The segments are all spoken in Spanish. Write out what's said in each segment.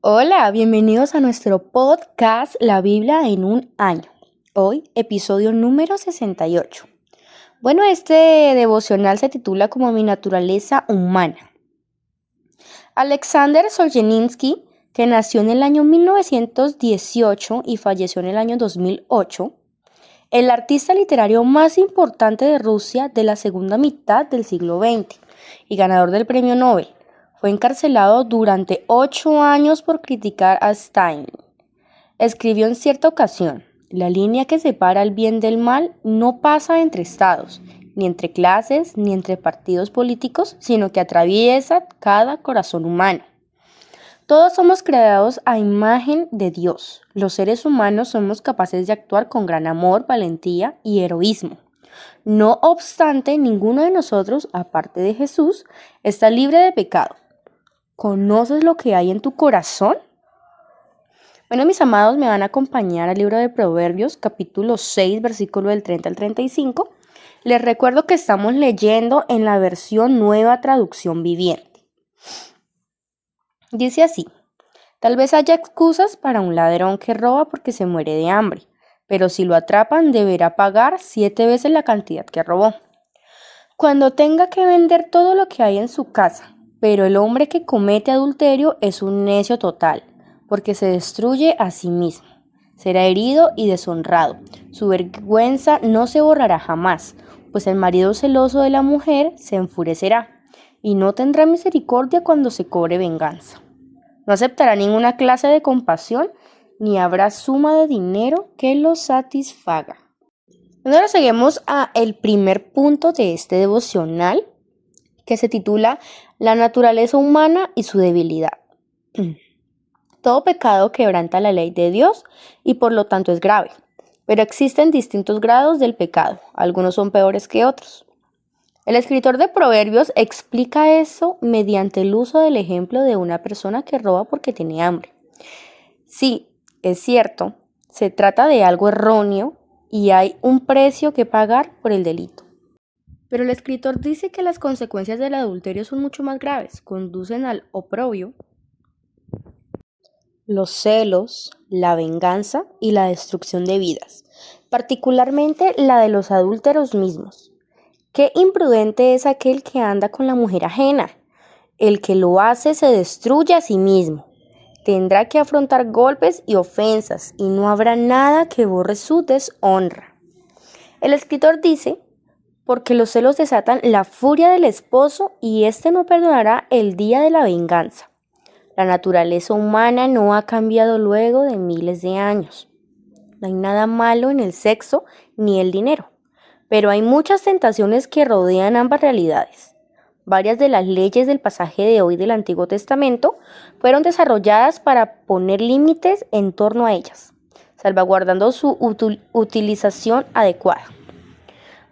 Hola, bienvenidos a nuestro podcast La Biblia en un año. Hoy, episodio número 68. Bueno, este devocional se titula como Mi naturaleza humana. Alexander Solzhenitsyn, que nació en el año 1918 y falleció en el año 2008, el artista literario más importante de Rusia de la segunda mitad del siglo XX y ganador del premio Nobel, fue encarcelado durante 8 años por criticar a Stalin. Escribió en cierta ocasión: la línea que separa el bien del mal no pasa entre estados, ni entre clases, ni entre partidos políticos, sino que atraviesa cada corazón humano. Todos somos creados a imagen de Dios. Los seres humanos somos capaces de actuar con gran amor, valentía y heroísmo. No obstante, ninguno de nosotros, aparte de Jesús, está libre de pecado. ¿Conoces lo que hay en tu corazón? Bueno, mis amados, me van a acompañar al libro de Proverbios, capítulo 6, versículo del 30 al 35. Les recuerdo que estamos leyendo en la versión Nueva Traducción Viviente. Dice así: tal vez haya excusas para un ladrón que roba porque se muere de hambre, pero si lo atrapan deberá pagar 7 veces la cantidad que robó. Cuando tenga que vender todo lo que hay en su casa, pero el hombre que comete adulterio es un necio total, porque se destruye a sí mismo. Será herido y deshonrado. Su vergüenza no se borrará jamás, pues el marido celoso de la mujer se enfurecerá, y no tendrá misericordia cuando se cobre venganza. No aceptará ninguna clase de compasión, ni habrá suma de dinero que lo satisfaga. Ahora seguimos a el primer punto de este devocional, que se titula La naturaleza humana y su debilidad. Todo pecado quebranta la ley de Dios y por lo tanto es grave, pero existen distintos grados del pecado, algunos son peores que otros. El escritor de Proverbios explica eso mediante el uso del ejemplo de una persona que roba porque tiene hambre. Sí, es cierto, se trata de algo erróneo y hay un precio que pagar por el delito. Pero el escritor dice que las consecuencias del adulterio son mucho más graves, conducen al oprobio, los celos, la venganza y la destrucción de vidas, particularmente la de los adúlteros mismos. Qué imprudente es aquel que anda con la mujer ajena. El que lo hace se destruye a sí mismo. Tendrá que afrontar golpes y ofensas y no habrá nada que borre su deshonra. El escritor dice: porque los celos desatan la furia del esposo y éste no perdonará el día de la venganza. La naturaleza humana no ha cambiado luego de miles de años. No hay nada malo en el sexo ni el dinero, pero hay muchas tentaciones que rodean ambas realidades. Varias de las leyes del pasaje de hoy del Antiguo Testamento fueron desarrolladas para poner límites en torno a ellas, salvaguardando su utilización adecuada.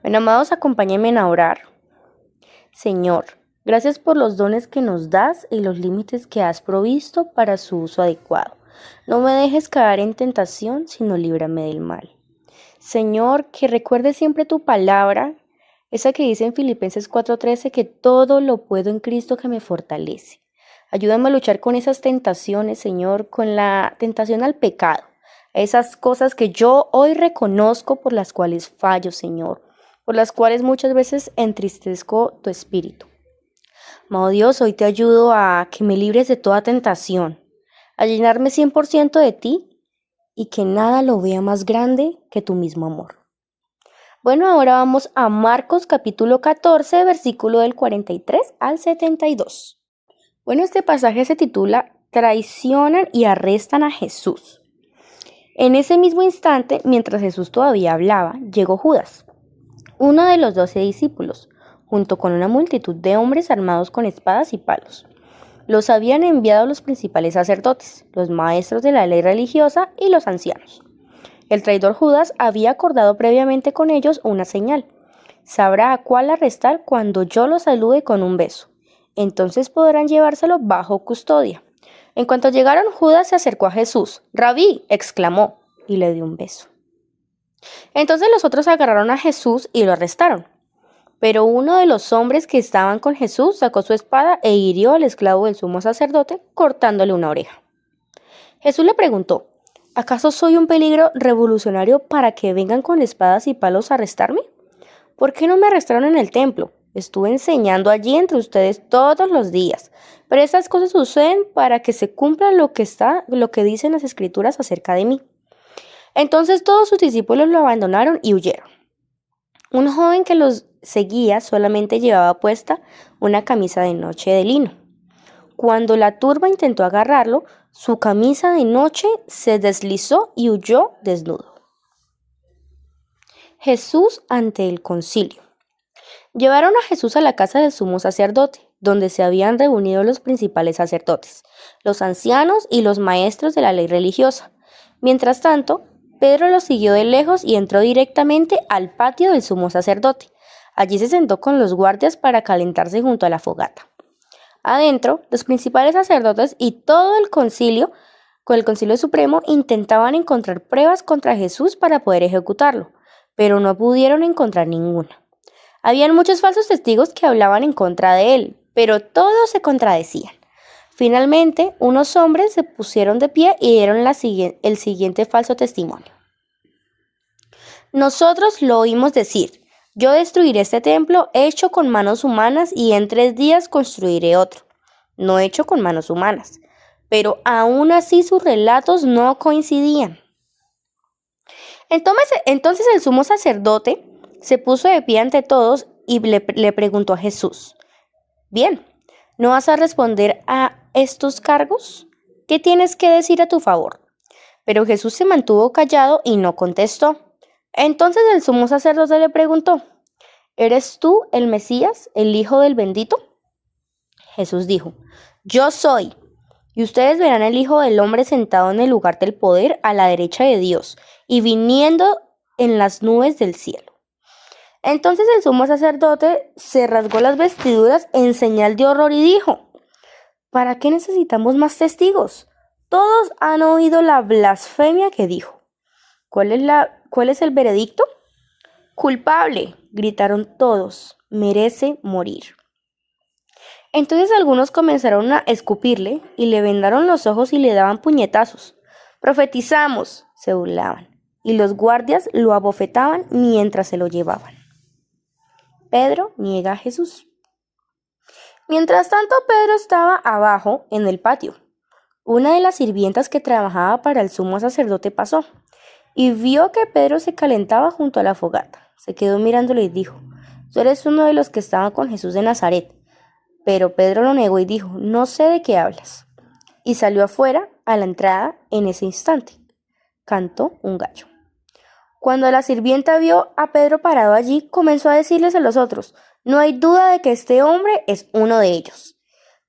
Bueno, amados, acompáñenme a orar. Señor, gracias por los dones que nos das y los límites que has provisto para su uso adecuado. No me dejes caer en tentación, sino líbrame del mal. Señor, que recuerde siempre tu palabra, esa que dice en Filipenses 4:13, que todo lo puedo en Cristo que me fortalece. Ayúdame a luchar con esas tentaciones, Señor, con la tentación al pecado, a esas cosas que yo hoy reconozco por las cuales fallo, Señor, por las cuales muchas veces entristezco tu espíritu. Amado Dios, hoy te ayudo a que me libres de toda tentación, a llenarme 100% de ti y que nada lo vea más grande que tu mismo amor. Bueno, ahora vamos a Marcos capítulo 14, versículo del 43 al 72. Bueno, este pasaje se titula Traicionan y arrestan a Jesús. En ese mismo instante, mientras Jesús todavía hablaba, llegó Judas, uno de los 12 discípulos, junto con una multitud de hombres armados con espadas y palos. Los habían enviado los principales sacerdotes, los maestros de la ley religiosa y los ancianos. El traidor Judas había acordado previamente con ellos una señal. Sabrá a cuál arrestar cuando yo lo salude con un beso. Entonces podrán llevárselo bajo custodia. En cuanto llegaron, Judas se acercó a Jesús. «Rabí», exclamó, y le dio un beso. Entonces los otros agarraron a Jesús y lo arrestaron. Pero uno de los hombres que estaban con Jesús sacó su espada e hirió al esclavo del sumo sacerdote, cortándole una oreja. Jesús le preguntó, ¿acaso soy un peligro revolucionario para que vengan con espadas y palos a arrestarme? ¿Por qué no me arrestaron en el templo? Estuve enseñando allí entre ustedes todos los días. Pero estas cosas suceden para que se cumpla lo que dicen las escrituras acerca de mí. Entonces todos sus discípulos lo abandonaron y huyeron. Un joven que los seguía solamente llevaba puesta una camisa de noche de lino. Cuando la turba intentó agarrarlo, su camisa de noche se deslizó y huyó desnudo. Jesús ante el concilio. Llevaron a Jesús a la casa del sumo sacerdote, donde se habían reunido los principales sacerdotes, los ancianos y los maestros de la ley religiosa. Mientras tanto, Pedro lo siguió de lejos y entró directamente al patio del sumo sacerdote. Allí se sentó con los guardias para calentarse junto a la fogata. Adentro, los principales sacerdotes y todo el concilio, con el concilio supremo, intentaban encontrar pruebas contra Jesús para poder ejecutarlo, pero no pudieron encontrar ninguna. Habían muchos falsos testigos que hablaban en contra de él, pero todos se contradecían. Finalmente, unos hombres se pusieron de pie y dieron el siguiente falso testimonio. Nosotros lo oímos decir, yo destruiré este templo hecho con manos humanas y en 3 días construiré otro, no hecho con manos humanas. Pero aún así sus relatos no coincidían. Entonces el sumo sacerdote se puso de pie ante todos y le preguntó a Jesús, bien, ¿no vas a responder a estos cargos? ¿Qué tienes que decir a tu favor? Pero Jesús se mantuvo callado y no contestó. Entonces el sumo sacerdote le preguntó, ¿eres tú el Mesías, el Hijo del Bendito? Jesús dijo, yo soy. Y ustedes verán al Hijo del Hombre sentado en el lugar del poder a la derecha de Dios y viniendo en las nubes del cielo. Entonces el sumo sacerdote se rasgó las vestiduras en señal de horror y dijo, ¿para qué necesitamos más testigos? Todos han oído la blasfemia que dijo. ¿Cuál es el veredicto? Culpable, gritaron todos, merece morir. Entonces algunos comenzaron a escupirle y le vendaron los ojos y le daban puñetazos. Profetizamos, se burlaban, y los guardias lo abofetaban mientras se lo llevaban. Pedro niega a Jesús. Mientras tanto, Pedro estaba abajo en el patio. Una de las sirvientas que trabajaba para el sumo sacerdote pasó y vio que Pedro se calentaba junto a la fogata. Se quedó mirándolo y dijo, tú eres uno de los que estaban con Jesús de Nazaret. Pero Pedro lo negó y dijo, no sé de qué hablas. Y salió afuera a la entrada en ese instante. Cantó un gallo. Cuando la sirvienta vio a Pedro parado allí, comenzó a decirles a los otros, no hay duda de que este hombre es uno de ellos.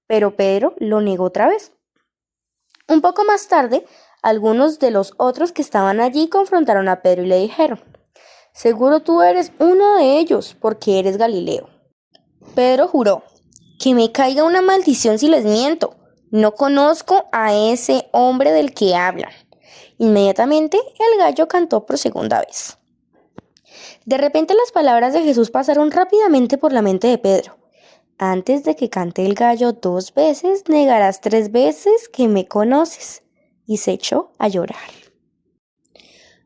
Pero Pedro lo negó otra vez. Un poco más tarde, algunos de los otros que estaban allí confrontaron a Pedro y le dijeron, seguro tú eres uno de ellos porque eres Galileo. Pedro juró, que me caiga una maldición si les miento. No conozco a ese hombre del que hablan. Inmediatamente el gallo cantó por segunda vez. De repente las palabras de Jesús pasaron rápidamente por la mente de Pedro. Antes de que cante el gallo 2 veces, negarás 3 veces que me conoces. Y se echó a llorar.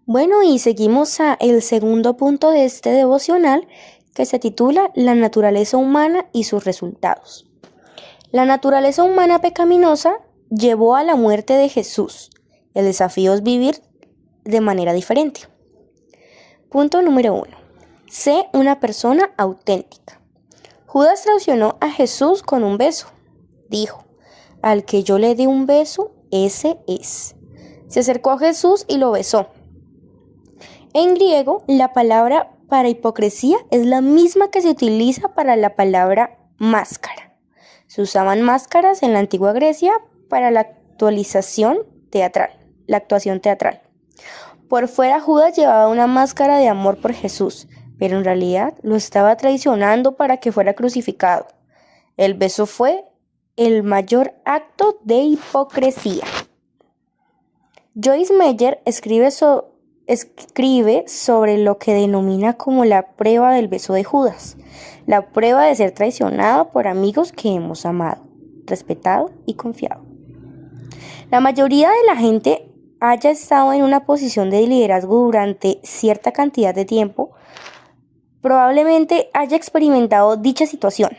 Bueno, y seguimos a el segundo punto de este devocional, que se titula La naturaleza humana y sus resultados. La naturaleza humana pecaminosa llevó a la muerte de Jesús. El desafío es vivir de manera diferente. Punto número 1. Sé una persona auténtica. Judas traicionó a Jesús con un beso. Dijo, al que yo le dé un beso, ese es. Se acercó a Jesús y lo besó. En griego, la palabra para hipocresía es la misma que se utiliza para la palabra máscara. Se usaban máscaras en la antigua Grecia para la actuación teatral. Por fuera Judas llevaba una máscara de amor por Jesús, pero en realidad lo estaba traicionando para que fuera crucificado. El beso fue el mayor acto de hipocresía. Joyce Meyer escribe sobre lo que denomina como la prueba del beso de Judas, la prueba de ser traicionado por amigos que hemos amado, respetado y confiado. La mayoría de la gente haya estado en una posición de liderazgo durante cierta cantidad de tiempo, probablemente haya experimentado dicha situación.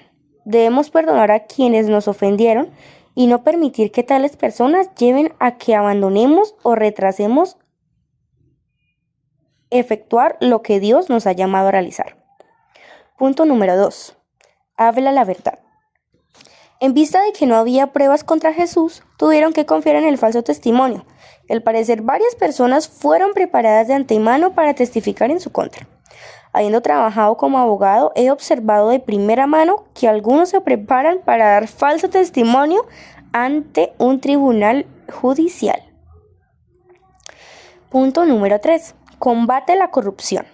Debemos perdonar a quienes nos ofendieron y no permitir que tales personas lleven a que abandonemos o retrasemos efectuar lo que Dios nos ha llamado a realizar. Punto número 2. Habla la verdad. En vista de que no había pruebas contra Jesús, tuvieron que confiar en el falso testimonio. Al parecer, varias personas fueron preparadas de antemano para testificar en su contra. Habiendo trabajado como abogado, he observado de primera mano que algunos se preparan para dar falso testimonio ante un tribunal judicial. Punto número 3. Combate la corrupción.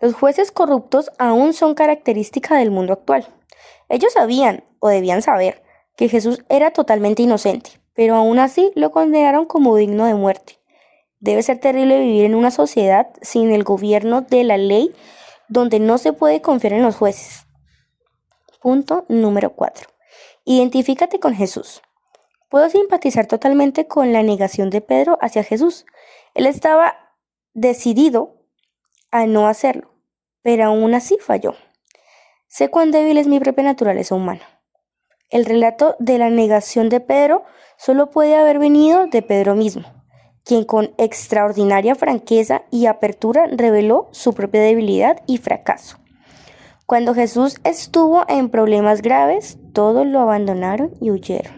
Los jueces corruptos aún son característica del mundo actual. Ellos sabían, o debían saber, que Jesús era totalmente inocente, pero aún así lo condenaron como digno de muerte. Debe ser terrible vivir en una sociedad sin el gobierno de la ley, donde no se puede confiar en los jueces. Punto número 4. Identifícate con Jesús. Puedo simpatizar totalmente con la negación de Pedro hacia Jesús. Él estaba decidido a no hacerlo, pero aún así falló. Sé cuán débil es mi propia naturaleza humana. El relato de la negación de Pedro solo puede haber venido de Pedro mismo, quien con extraordinaria franqueza y apertura reveló su propia debilidad y fracaso. Cuando Jesús estuvo en problemas graves, todos lo abandonaron y huyeron.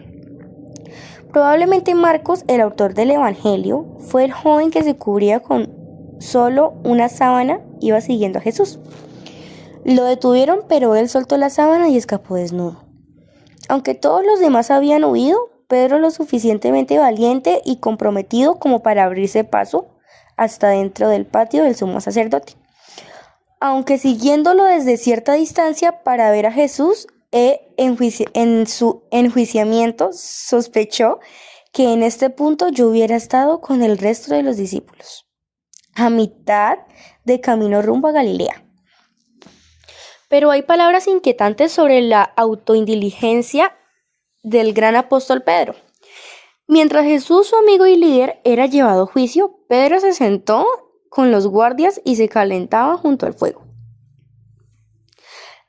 Probablemente Marcos, el autor del Evangelio, fue el joven que se cubría con solo una sábana, iba siguiendo a Jesús. Lo detuvieron, pero él soltó la sábana y escapó desnudo. Aunque todos los demás habían huido, Pedro lo suficientemente valiente y comprometido como para abrirse paso hasta dentro del patio del sumo sacerdote. Aunque siguiéndolo desde cierta distancia para ver a Jesús, en su enjuiciamiento sospechó que en este punto yo hubiera estado con el resto de los discípulos, a mitad de camino rumbo a Galilea. Pero hay palabras inquietantes sobre la autoindiligencia del gran apóstol Pedro. Mientras Jesús, su amigo y líder, era llevado a juicio, Pedro se sentó con los guardias y se calentaba junto al fuego.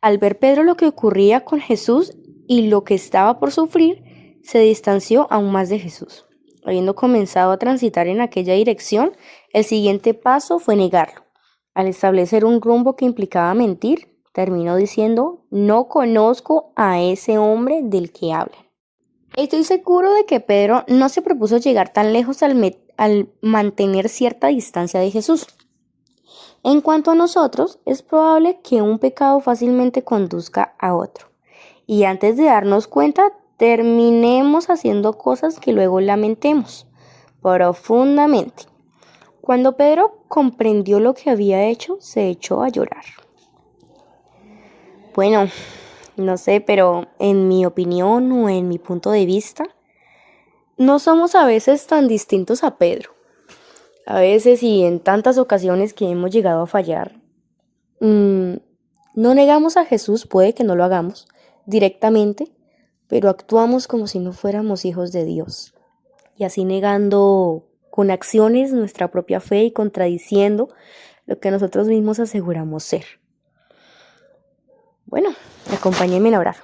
Al ver Pedro lo que ocurría con Jesús y lo que estaba por sufrir, se distanció aún más de Jesús. Habiendo comenzado a transitar en aquella dirección, el siguiente paso fue negarlo. Al establecer un rumbo que implicaba mentir, terminó diciendo: no conozco a ese hombre del que hablan. Estoy seguro de que Pedro no se propuso llegar tan lejos al mantener cierta distancia de Jesús. En cuanto a nosotros, es probable que un pecado fácilmente conduzca a otro, y antes de darnos cuenta, terminemos haciendo cosas que luego lamentemos profundamente. Cuando Pedro comprendió lo que había hecho, se echó a llorar. Bueno, no sé, pero en mi opinión o en mi punto de vista, no somos a veces tan distintos a Pedro. A veces y en tantas ocasiones que hemos llegado a fallar, no negamos a Jesús, puede que no lo hagamos directamente, pero actuamos como si no fuéramos hijos de Dios. Y así negando con acciones nuestra propia fe y contradiciendo lo que nosotros mismos aseguramos ser. Bueno, acompáñenme a orar.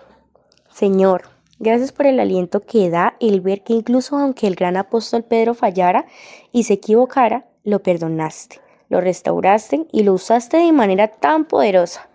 Señor, gracias por el aliento que da el ver que incluso aunque el gran apóstol Pedro fallara y se equivocara, lo perdonaste, lo restauraste y lo usaste de manera tan poderosa.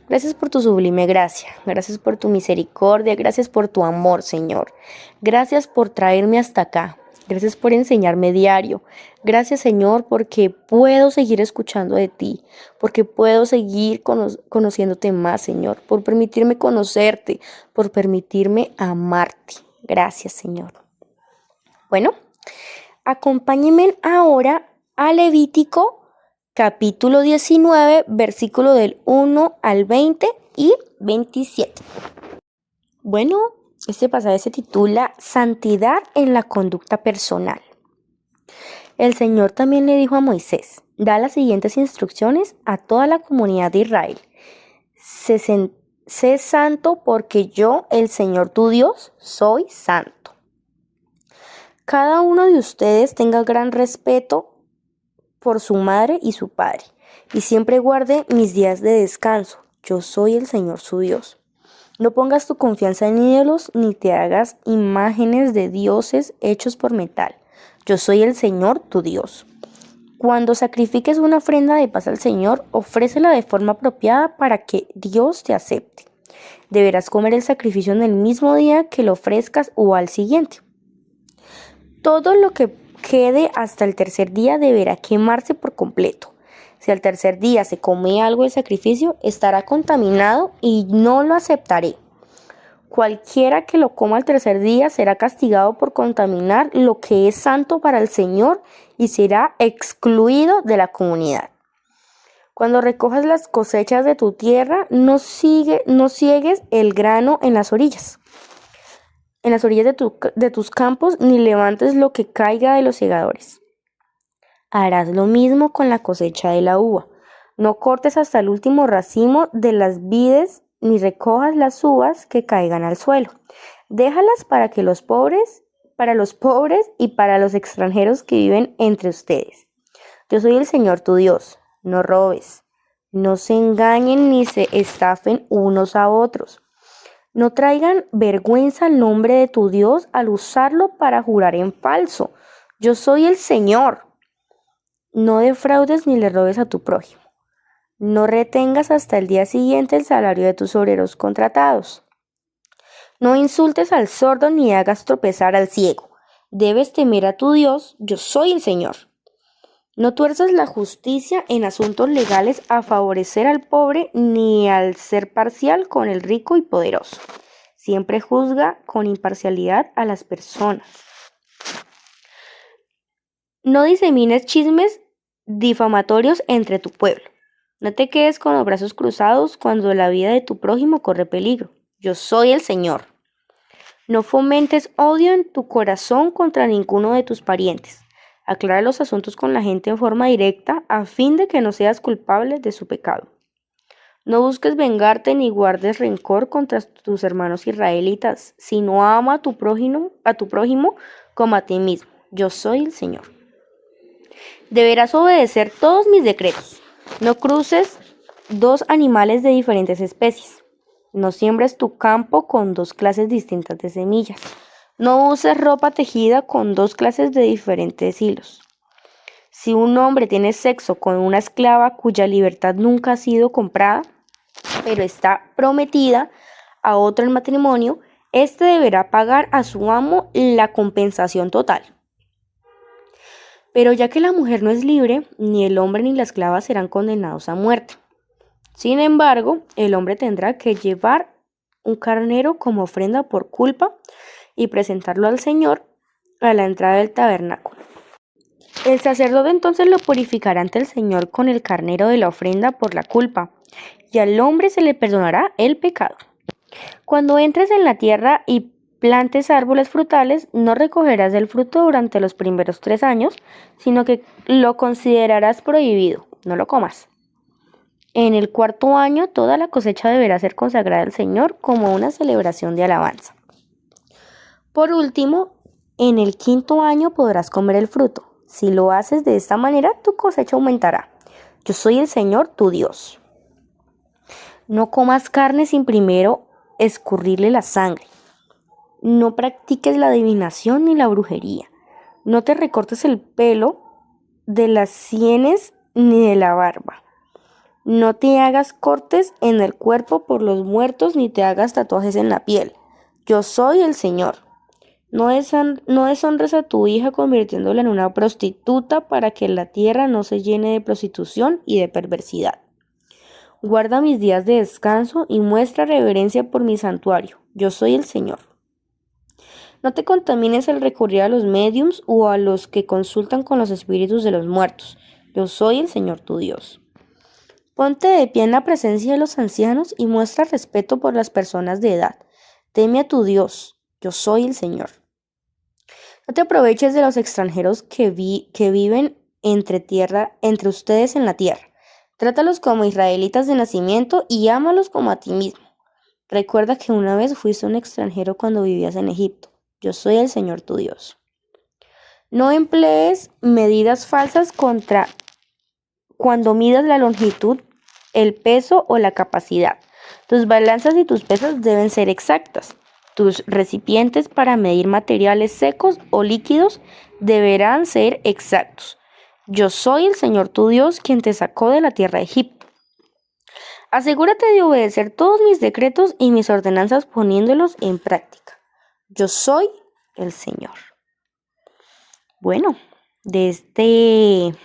Gracias por tu sublime gracia, gracias por tu misericordia, gracias por tu amor, Señor. Gracias por traerme hasta acá, gracias por enseñarme diario. Gracias, Señor, porque puedo seguir escuchando de ti, porque puedo seguir conociéndote más, Señor, por permitirme conocerte, por permitirme amarte. Gracias, Señor. Bueno, acompáñenme ahora a Levítico capítulo 19, versículo del 1 al 20 y 27. Bueno, este pasaje se titula Santidad en la conducta personal. El Señor también le dijo a Moisés: da las siguientes instrucciones a toda la comunidad de Israel. Sé santo porque yo, el Señor tu Dios, soy santo. Cada uno de ustedes tenga gran respeto por su madre y su padre, y siempre guarde mis días de descanso. Yo soy el Señor su Dios. No pongas tu confianza en ídolos, ni te hagas imágenes de dioses hechos por metal. Yo soy el Señor tu Dios. Cuando sacrifiques una ofrenda de paz al Señor, ofrécela de forma apropiada para que Dios te acepte. Deberás comer el sacrificio en el mismo día que lo ofrezcas o al siguiente. Todo lo que quede hasta el tercer día deberá quemarse por completo. Si al tercer día se come algo del sacrificio, estará contaminado y no lo aceptaré. Cualquiera que lo coma al tercer día será castigado por contaminar lo que es santo para el Señor y será excluido de la comunidad. Cuando recojas las cosechas de tu tierra, no ciegues el grano en las orillas de tus campos, ni levantes lo que caiga de los segadores. Harás lo mismo con la cosecha de la uva. No cortes hasta el último racimo de las vides, ni recojas las uvas que caigan al suelo. Déjalas para los pobres y para los extranjeros que viven entre ustedes. Yo soy el Señor tu Dios. No robes. No se engañen ni se estafen unos a otros. No traigan vergüenza al nombre de tu Dios al usarlo para jurar en falso. Yo soy el Señor. No defraudes ni le robes a tu prójimo. No retengas hasta el día siguiente el salario de tus obreros contratados. No insultes al sordo ni hagas tropezar al ciego. Debes temer a tu Dios. Yo soy el Señor. No tuerzas la justicia en asuntos legales a favorecer al pobre ni al ser parcial con el rico y poderoso. Siempre juzga con imparcialidad a las personas. No disemines chismes difamatorios entre tu pueblo. No te quedes con los brazos cruzados cuando la vida de tu prójimo corre peligro. Yo soy el Señor. No fomentes odio en tu corazón contra ninguno de tus parientes. Aclara los asuntos con la gente en forma directa a fin de que no seas culpable de su pecado. No busques vengarte ni guardes rencor contra tus hermanos israelitas, sino ama a tu prójimo como a ti mismo. Yo soy el Señor. Deberás obedecer todos mis decretos. No cruces dos animales de diferentes especies. No siembres tu campo con dos clases distintas de semillas. No uses ropa tejida con dos clases de diferentes hilos. Si un hombre tiene sexo con una esclava cuya libertad nunca ha sido comprada, pero está prometida a otro en matrimonio, éste deberá pagar a su amo la compensación total. Pero ya que la mujer no es libre, ni el hombre ni la esclava serán condenados a muerte. Sin embargo, el hombre tendrá que llevar un carnero como ofrenda por culpa y presentarlo al Señor a la entrada del tabernáculo. El sacerdote entonces lo purificará ante el Señor con el carnero de la ofrenda por la culpa, y al hombre se le perdonará el pecado. Cuando entres en la tierra y plantes árboles frutales, no recogerás el fruto durante los primeros 3 años, sino que lo considerarás prohibido, no lo comas. En el 4.º año, toda la cosecha deberá ser consagrada al Señor como una celebración de alabanza. Por último, en el 5.º año podrás comer el fruto. Si lo haces de esta manera, tu cosecha aumentará. Yo soy el Señor, tu Dios. No comas carne sin primero escurrirle la sangre. No practiques la adivinación ni la brujería. No te recortes el pelo de las sienes ni de la barba. No te hagas cortes en el cuerpo por los muertos ni te hagas tatuajes en la piel. Yo soy el Señor. No deshonres a tu hija convirtiéndola en una prostituta para que la tierra no se llene de prostitución y de perversidad. Guarda mis días de descanso y muestra reverencia por mi santuario. Yo soy el Señor. No te contamines al recurrir a los médiums o a los que consultan con los espíritus de los muertos. Yo soy el Señor tu Dios. Ponte de pie en la presencia de los ancianos y muestra respeto por las personas de edad. Teme a tu Dios. Yo soy el Señor. No te aproveches de los extranjeros que viven entre ustedes en la tierra. Trátalos como israelitas de nacimiento y ámalos como a ti mismo. Recuerda que una vez fuiste un extranjero cuando vivías en Egipto. Yo soy el Señor tu Dios. No emplees medidas falsas cuando midas la longitud, el peso o la capacidad. Tus balanzas y tus pesas deben ser exactas. Tus recipientes para medir materiales secos o líquidos deberán ser exactos. Yo soy el Señor tu Dios, quien te sacó de la tierra de Egipto. Asegúrate de obedecer todos mis decretos y mis ordenanzas poniéndolos en práctica. Yo soy el Señor. Bueno, de este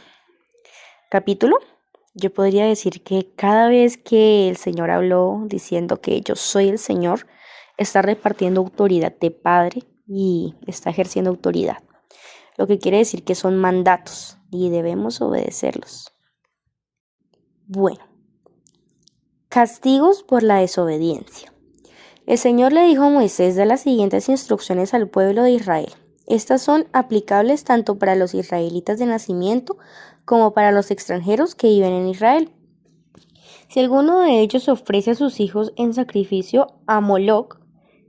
capítulo, yo podría decir que cada vez que el Señor habló diciendo que yo soy el Señor, está repartiendo autoridad de Padre y está ejerciendo autoridad. Lo que quiere decir que son mandatos y debemos obedecerlos. Bueno, castigos por la desobediencia. El Señor le dijo a Moisés de las siguientes instrucciones al pueblo de Israel. Estas son aplicables tanto para los israelitas de nacimiento como para los extranjeros que viven en Israel. Si alguno de ellos ofrece a sus hijos en sacrificio a Moloc,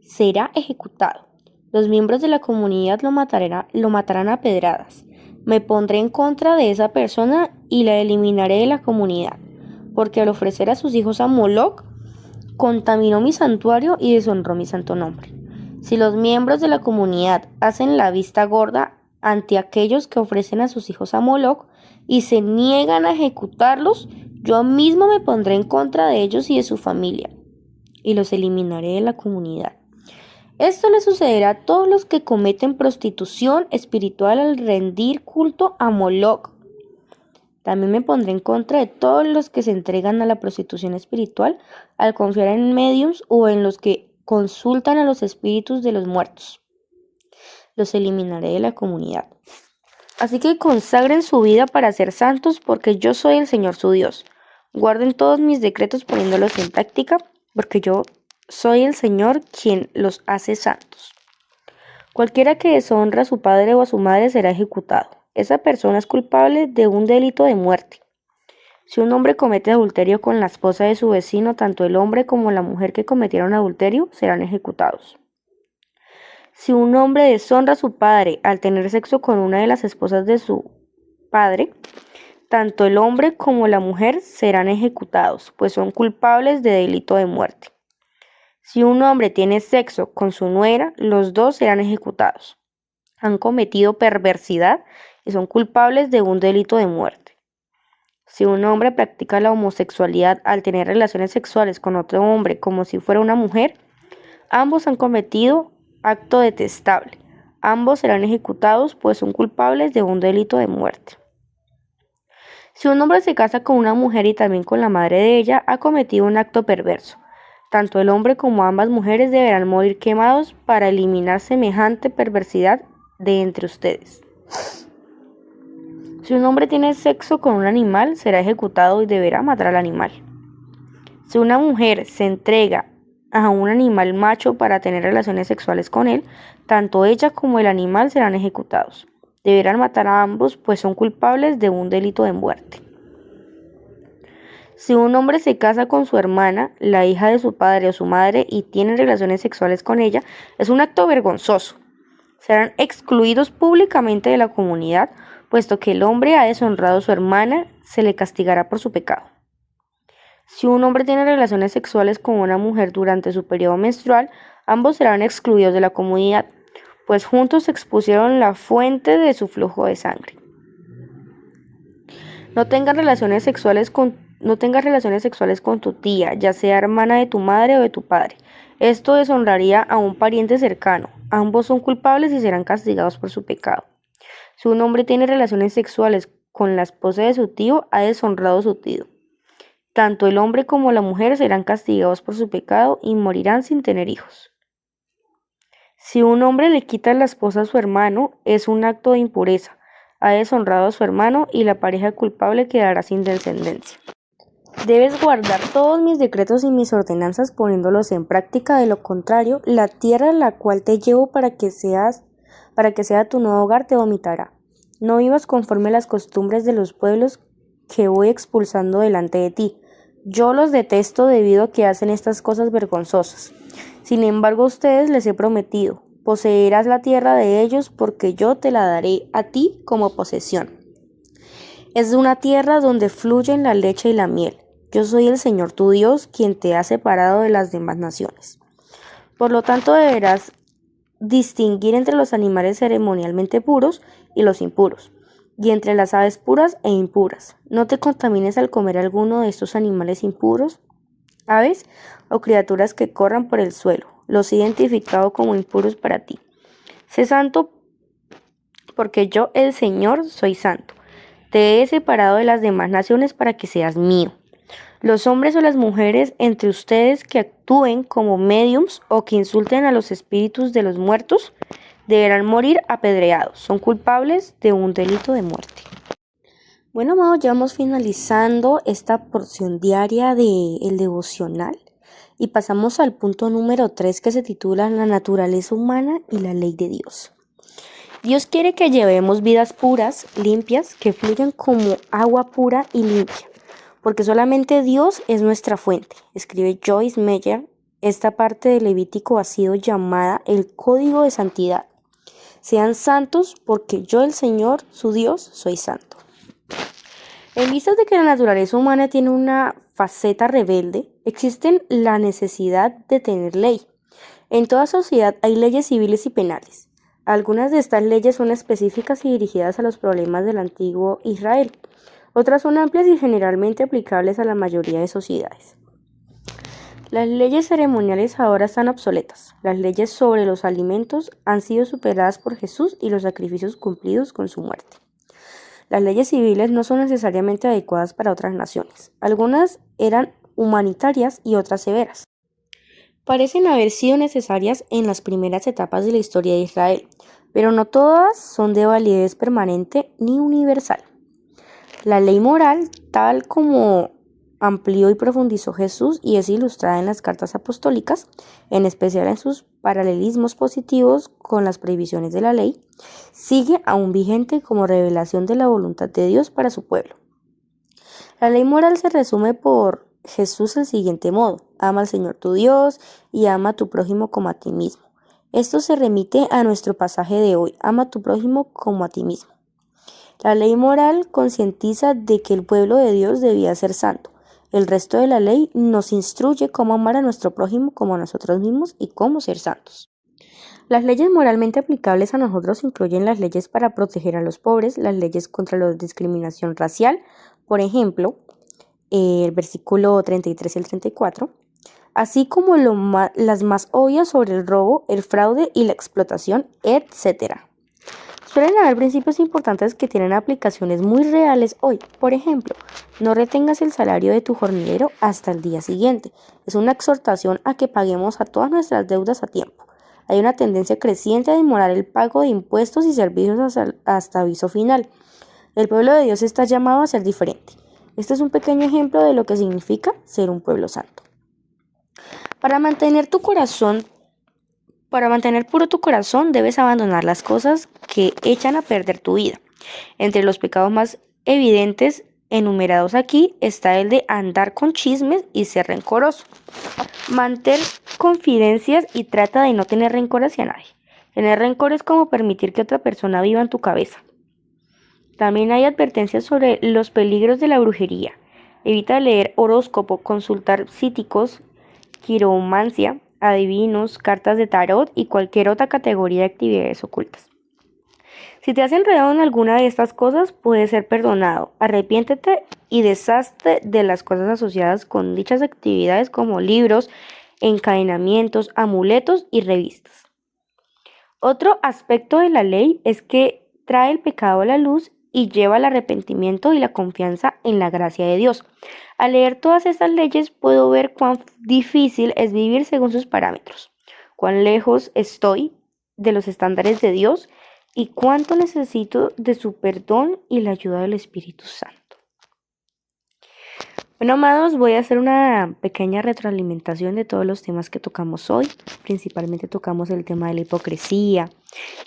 será ejecutado. Los miembros de la comunidad lo matarán a pedradas. Me pondré en contra de esa persona y la eliminaré de la comunidad, porque al ofrecer a sus hijos a Moloc, contaminó mi santuario y deshonró mi santo nombre. Si los miembros de la comunidad hacen la vista gorda ante aquellos que ofrecen a sus hijos a Moloc y se niegan a ejecutarlos, yo mismo me pondré en contra de ellos y de su familia, y los eliminaré de la comunidad. Esto le sucederá a todos los que cometen prostitución espiritual al rendir culto a Moloc. También me pondré en contra de todos los que se entregan a la prostitución espiritual al confiar en mediums o en los que consultan a los espíritus de los muertos. Los eliminaré de la comunidad. Así que consagren su vida para ser santos, porque yo soy el Señor su Dios. Guarden todos mis decretos poniéndolos en práctica, porque yo soy el Señor quien los hace santos. Cualquiera que deshonra a su padre o a su madre será ejecutado. Esa persona es culpable de un delito de muerte. Si un hombre comete adulterio con la esposa de su vecino, tanto el hombre como la mujer que cometieron adulterio serán ejecutados. Si un hombre deshonra a su padre al tener sexo con una de las esposas de su padre, tanto el hombre como la mujer serán ejecutados, pues son culpables de delito de muerte. Si un hombre tiene sexo con su nuera, los dos serán ejecutados. Han cometido perversidad y son culpables de un delito de muerte. Si un hombre practica la homosexualidad al tener relaciones sexuales con otro hombre como si fuera una mujer, ambos han cometido acto detestable. Ambos serán ejecutados, pues son culpables de un delito de muerte. Si un hombre se casa con una mujer y también con la madre de ella, ha cometido un acto perverso. Tanto el hombre como ambas mujeres deberán morir quemados para eliminar semejante perversidad de entre ustedes. Si un hombre tiene sexo con un animal, será ejecutado y deberá matar al animal. Si una mujer se entrega a un animal macho para tener relaciones sexuales con él, tanto ella como el animal serán ejecutados. Deberán matar a ambos, pues son culpables de un delito de muerte. Si un hombre se casa con su hermana, la hija de su padre o su madre, y tiene relaciones sexuales con ella, es un acto vergonzoso. Serán excluidos públicamente de la comunidad, puesto que el hombre ha deshonrado a su hermana, se le castigará por su pecado. Si un hombre tiene relaciones sexuales con una mujer durante su periodo menstrual, ambos serán excluidos de la comunidad, pues juntos expusieron la fuente de su flujo de sangre. No tengas relaciones sexuales con tu tía, ya sea hermana de tu madre o de tu padre. Esto deshonraría a un pariente cercano. Ambos son culpables y serán castigados por su pecado. Si un hombre tiene relaciones sexuales con la esposa de su tío, ha deshonrado a su tío. Tanto el hombre como la mujer serán castigados por su pecado y morirán sin tener hijos. Si un hombre le quita la esposa a su hermano, es un acto de impureza. Ha deshonrado a su hermano y la pareja culpable quedará sin descendencia. Debes guardar todos mis decretos y mis ordenanzas poniéndolos en práctica, de lo contrario, la tierra a la cual te llevo para que sea tu nuevo hogar te vomitará. No vivas conforme a las costumbres de los pueblos que voy expulsando delante de ti. Yo los detesto debido a que hacen estas cosas vergonzosas. Sin embargo, a ustedes les he prometido, poseerás la tierra de ellos porque yo te la daré a ti como posesión. Es una tierra donde fluyen la leche y la miel. Yo soy el Señor tu Dios, quien te ha separado de las demás naciones. Por lo tanto, deberás distinguir entre los animales ceremonialmente puros y los impuros, y entre las aves puras e impuras. No te contamines al comer alguno de estos animales impuros, aves o criaturas que corran por el suelo. Los he identificado como impuros para ti. Sé santo porque yo, el Señor, soy santo. Te he separado de las demás naciones para que seas mío. Los hombres o las mujeres entre ustedes que actúen como médiums o que insulten a los espíritus de los muertos deberán morir apedreados. Son culpables de un delito de muerte. Bueno, amados, ya vamos finalizando esta porción diaria del devocional y pasamos al punto número 3 que se titula La naturaleza humana y la ley de Dios. Dios quiere que llevemos vidas puras, limpias, que fluyan como agua pura y limpia, porque solamente Dios es nuestra fuente. Escribe Joyce Meyer. Esta parte del Levítico ha sido llamada el código de santidad. Sean santos porque yo, el Señor, su Dios, soy santo. En vista de que la naturaleza humana tiene una faceta rebelde, existe la necesidad de tener ley. En toda sociedad hay leyes civiles y penales. Algunas de estas leyes son específicas y dirigidas a los problemas del antiguo Israel. Otras son amplias y generalmente aplicables a la mayoría de sociedades. Las leyes ceremoniales ahora están obsoletas. Las leyes sobre los alimentos han sido superadas por Jesús y los sacrificios cumplidos con su muerte. Las leyes civiles no son necesariamente adecuadas para otras naciones. Algunas eran humanitarias y otras severas. Parecen haber sido necesarias en las primeras etapas de la historia de Israel, pero no todas son de validez permanente ni universal. La ley moral, tal como amplió y profundizó Jesús y es ilustrada en las cartas apostólicas, en especial en sus paralelismos positivos con las prohibiciones de la ley, sigue aún vigente como revelación de la voluntad de Dios para su pueblo. La ley moral se resume por Jesús del siguiente modo: ama al Señor tu Dios y ama a tu prójimo como a ti mismo. Esto se remite a nuestro pasaje de hoy: ama a tu prójimo como a ti mismo. La ley moral concientiza de que el pueblo de Dios debía ser santo. El resto de la ley nos instruye cómo amar a nuestro prójimo como a nosotros mismos y cómo ser santos. Las leyes moralmente aplicables a nosotros incluyen las leyes para proteger a los pobres, las leyes contra la discriminación racial, por ejemplo, el versículo 33 y el 34, así como las más obvias sobre el robo, el fraude y la explotación, etc. Suelen haber principios importantes que tienen aplicaciones muy reales hoy. Por ejemplo, no retengas el salario de tu jornalero hasta el día siguiente. Es una exhortación a que paguemos a todas nuestras deudas a tiempo. Hay una tendencia creciente a demorar el pago de impuestos y servicios hasta aviso final. El pueblo de Dios está llamado a ser diferente. Este es un pequeño ejemplo de lo que significa ser un pueblo santo. Para mantener puro tu corazón, debes abandonar las cosas que echan a perder tu vida. Entre los pecados más evidentes enumerados aquí está el de andar con chismes y ser rencoroso. Mantén confidencias y trata de no tener rencor hacia nadie. Tener rencor es como permitir que otra persona viva en tu cabeza. También hay advertencias sobre los peligros de la brujería. Evita leer horóscopo, consultar psíquicos, quiromancia, adivinos, cartas de tarot y cualquier otra categoría de actividades ocultas. Si te has enredado en alguna de estas cosas, puedes ser perdonado. Arrepiéntete y deshazte de las cosas asociadas con dichas actividades como libros, encadenamientos, amuletos y revistas. Otro aspecto de la ley es que trae el pecado a la luz y lleva al arrepentimiento y la confianza en la gracia de Dios. Al leer todas estas leyes puedo ver cuán difícil es vivir según sus parámetros, cuán lejos estoy de los estándares de Dios y cuánto necesito de su perdón y la ayuda del Espíritu Santo. Bueno, amados, voy a hacer una pequeña retroalimentación de todos los temas que tocamos hoy. Principalmente tocamos el tema de la hipocresía,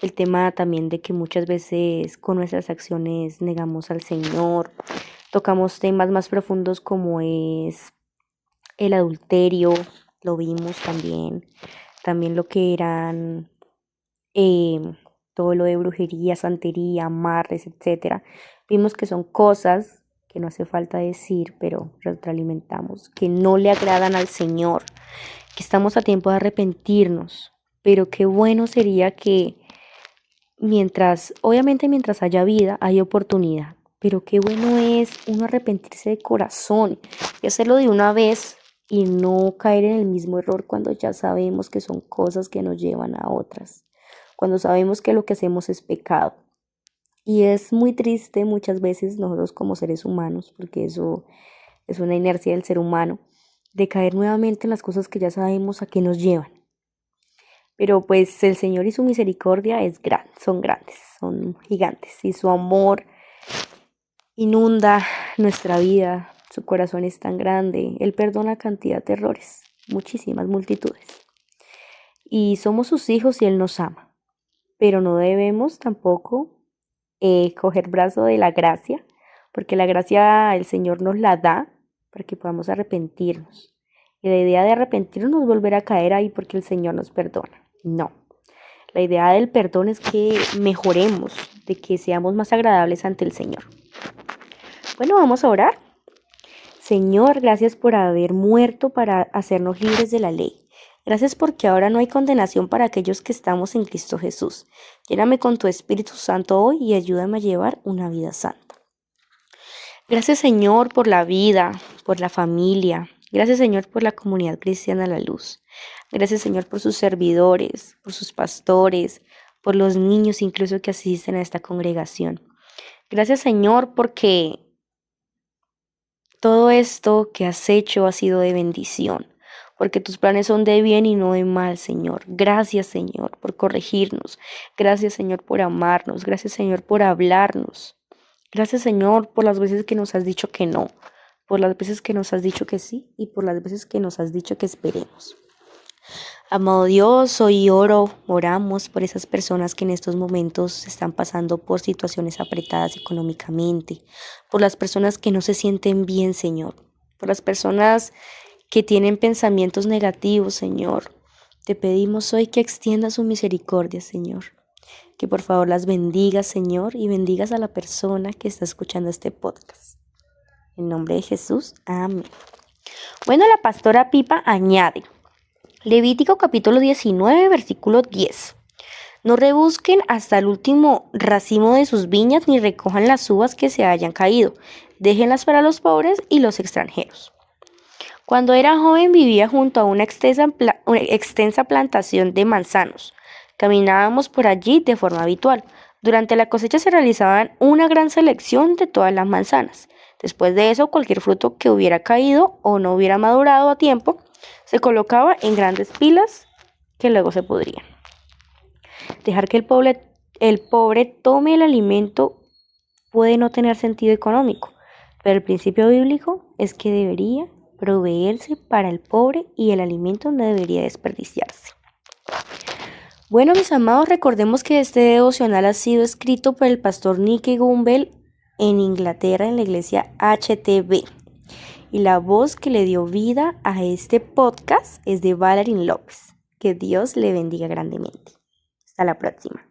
el tema también de que muchas veces con nuestras acciones negamos al Señor. Tocamos temas más profundos como es el adulterio, lo vimos también lo que eran eh, todo lo de brujería, santería, amarres, etcétera. Vimos que son cosas que no hace falta decir, pero retroalimentamos, que no le agradan al Señor, que estamos a tiempo de arrepentirnos, pero qué bueno sería que obviamente mientras haya vida, hay oportunidad, pero qué bueno es uno arrepentirse de corazón y hacerlo de una vez y no caer en el mismo error cuando ya sabemos que son cosas que nos llevan a otras, cuando sabemos que lo que hacemos es pecado. Y es muy triste muchas veces nosotros como seres humanos, porque eso es una inercia del ser humano, de caer nuevamente en las cosas que ya sabemos a qué nos llevan. Pero pues el Señor y su misericordia son grandes, son gigantes y su amor inunda nuestra vida. Su corazón es tan grande, Él perdona cantidad de errores, muchísimas multitudes. Y somos sus hijos y Él nos ama, pero no debemos tampoco coger brazo de la gracia, porque la gracia el Señor nos la da para que podamos arrepentirnos. Y la idea de arrepentirnos no es volver a caer ahí porque el Señor nos perdona. No. La idea del perdón es que mejoremos, de que seamos más agradables ante el Señor. Bueno, vamos a orar. Señor, gracias por haber muerto para hacernos libres de la ley. Gracias porque ahora no hay condenación para aquellos que estamos en Cristo Jesús. Lléname con tu Espíritu Santo hoy y ayúdame a llevar una vida santa. Gracias, Señor, por la vida, por la familia. Gracias, Señor, por la comunidad cristiana La Luz. Gracias, Señor, por sus servidores, por sus pastores, por los niños incluso que asisten a esta congregación. Gracias, Señor, porque todo esto que has hecho ha sido de bendición, porque tus planes son de bien y no de mal, Señor. Gracias, Señor, por corregirnos. Gracias, Señor, por amarnos. Gracias, Señor, por hablarnos. Gracias, Señor, por las veces que nos has dicho que no, por las veces que nos has dicho que sí y por las veces que nos has dicho que esperemos. Amado Dios, hoy oramos por esas personas que en estos momentos están pasando por situaciones apretadas económicamente, por las personas que no se sienten bien, Señor, por las personas que tienen pensamientos negativos, Señor. Te pedimos hoy que extienda su misericordia, Señor, que por favor las bendigas, Señor, y bendigas a la persona que está escuchando este podcast. En nombre de Jesús, amén. Bueno, la pastora Pipa añade, Levítico capítulo 19, versículo 10. No rebusquen hasta el último racimo de sus viñas ni recojan las uvas que se hayan caído. Déjenlas para los pobres y los extranjeros. Cuando era joven vivía junto a una extensa plantación de manzanos. Caminábamos por allí de forma habitual. Durante la cosecha se realizaban una gran selección de todas las manzanas. Después de eso, cualquier fruto que hubiera caído o no hubiera madurado a tiempo se colocaba en grandes pilas que luego se pudrían. Dejar que el pobre tome el alimento puede no tener sentido económico, pero el principio bíblico es que debería proveerse para el pobre y el alimento no debería desperdiciarse. Bueno, mis amados, recordemos que este devocional ha sido escrito por el pastor Nicky Gumbel en Inglaterra en la iglesia HTB. Y la voz que le dio vida a este podcast es de Valerie López. Que Dios le bendiga grandemente. Hasta la próxima.